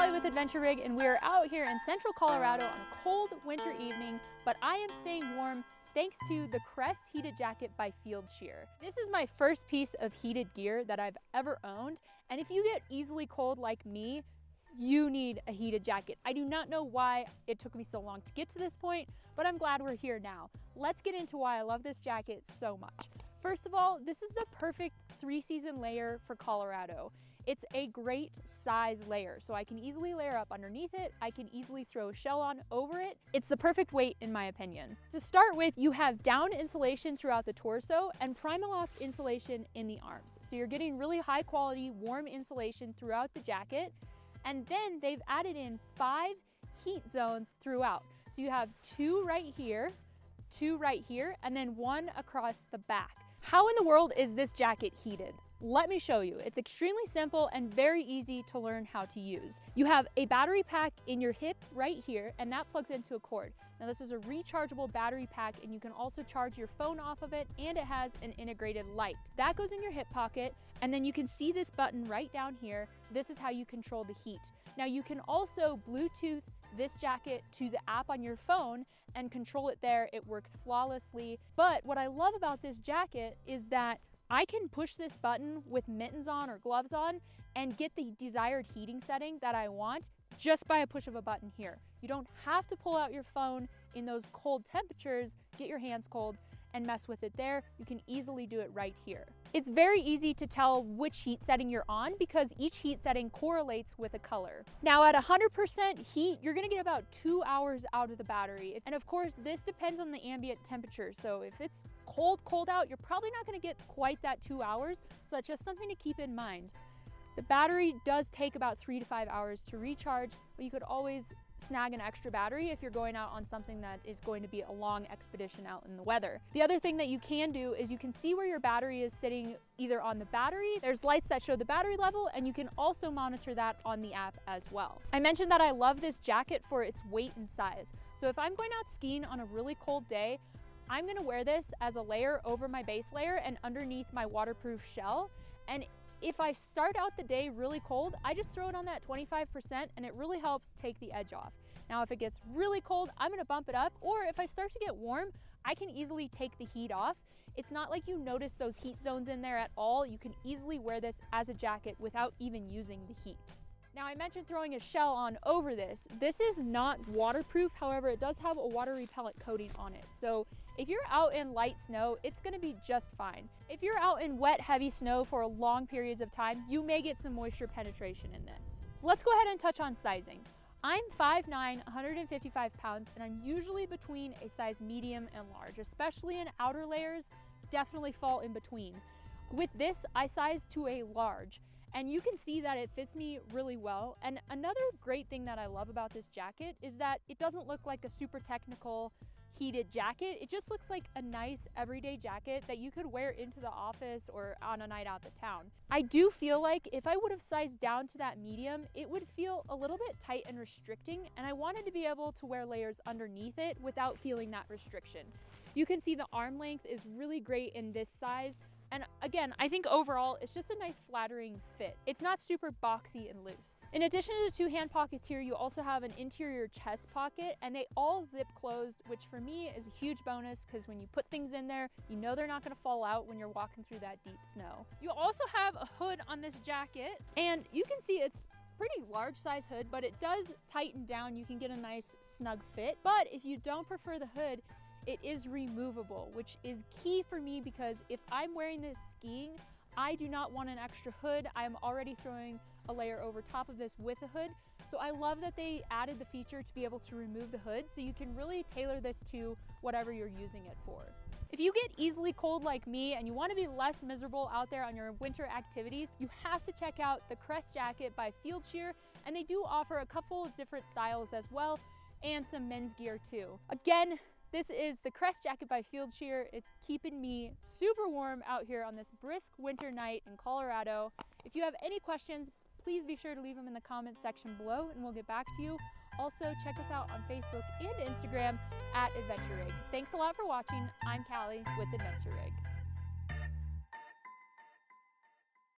Callie with Adventure Rig, and we are out here in central Colorado on a cold winter evening, but I am staying warm thanks to the Crest Heated Jacket by Fieldsheer. This is my first piece of heated gear that I've ever owned, and if you get easily cold like me, you need a heated jacket. I do not know why it took me so long to get to this point, but I'm glad we're here now. Let's get into why I love this jacket so much. First of all, this is the perfect 3-season layer for Colorado. It's a great size layer, so I can easily layer up underneath it. I can easily throw a shell on over it. It's the perfect weight in my opinion. To start with, you have down insulation throughout the torso and Primaloft insulation in the arms. So you're getting really high quality, warm insulation throughout the jacket. And then they've added in 5 heat zones throughout. So you have 2 right here, 2 right here, and then 1 across the back. How in the world is this jacket heated? Let me show you. It's extremely simple and very easy to learn how to use. You have a battery pack in your hip right here, and that plugs into a cord. Now this is a rechargeable battery pack, and you can also charge your phone off of it, and it has an integrated light. That goes in your hip pocket, and then you can see this button right down here. This is how you control the heat. Now you can also Bluetooth this jacket to the app on your phone and control it there. It works flawlessly. But what I love about this jacket is that I can push this button with mittens on or gloves on and get the desired heating setting that I want just by a push of a button here. You don't have to pull out your phone in those cold temperatures, get your hands cold, and mess with it there. You can easily do it right here. It's very easy to tell which heat setting you're on because each heat setting correlates with a color. Now at 100% heat, you're gonna get about 2 hours out of the battery. And of course, this depends on the ambient temperature. So if it's cold out, you're probably not gonna get quite that 2 hours. So that's just something to keep in mind. The battery does take about 3 to 5 hours to recharge, but you could always snag an extra battery if you're going out on something that is going to be a long expedition out in the weather. The other thing that you can do is you can see where your battery is sitting either on the battery. There's lights that show the battery level, and you can also monitor that on the app as well. I mentioned that I love this jacket for its weight and size. So if I'm going out skiing on a really cold day, I'm gonna wear this as a layer over my base layer and underneath my waterproof shell. And if I start out the day really cold, I just throw it on that 25% and it really helps take the edge off. Now, if it gets really cold, I'm gonna bump it up, or if I start to get warm, I can easily take the heat off. It's not like you notice those heat zones in there at all. You can easily wear this as a jacket without even using the heat. Now, I mentioned throwing a shell on over this. This is not waterproof, however, it does have a water repellent coating on it. So if you're out in light snow, it's gonna be just fine. If you're out in wet, heavy snow for long periods of time, you may get some moisture penetration in this. Let's go ahead and touch on sizing. I'm 5'9", 155 pounds, and I'm usually between a size medium and large, especially in outer layers, definitely fall in between. With this, I size to a large. And you can see that it fits me really well. And another great thing that I love about this jacket is that it doesn't look like a super technical heated jacket. It just looks like a nice everyday jacket that you could wear into the office or on a night out to town. I do feel like if I would have sized down to that medium, it would feel a little bit tight and restricting, and I wanted to be able to wear layers underneath it without feeling that restriction. You can see the arm length is really great in this size. And again, I think overall, it's just a nice flattering fit. It's not super boxy and loose. In addition to the 2 hand pockets here, you also have an interior chest pocket, and they all zip closed, which for me is a huge bonus because when you put things in there, you know they're not gonna fall out when you're walking through that deep snow. You also have a hood on this jacket, and you can see it's pretty large size hood, but it does tighten down. You can get a nice snug fit. But if you don't prefer the hood, it is removable, which is key for me because if I'm wearing this skiing, I do not want an extra hood. I'm already throwing a layer over top of this with a hood. So I love that they added the feature to be able to remove the hood so you can really tailor this to whatever you're using it for. If you get easily cold like me and you want to be less miserable out there on your winter activities, you have to check out the Crest Jacket by Fieldsheer, and they do offer a couple of different styles as well and some men's gear too. Again, this is the Crest Jacket by Fieldsheer. It's keeping me super warm out here on this brisk winter night in Colorado. If you have any questions, please be sure to leave them in the comments section below and we'll get back to you. Also, check us out on Facebook and Instagram at Adventure Rig. Thanks a lot for watching. I'm Callie with Adventure Rig.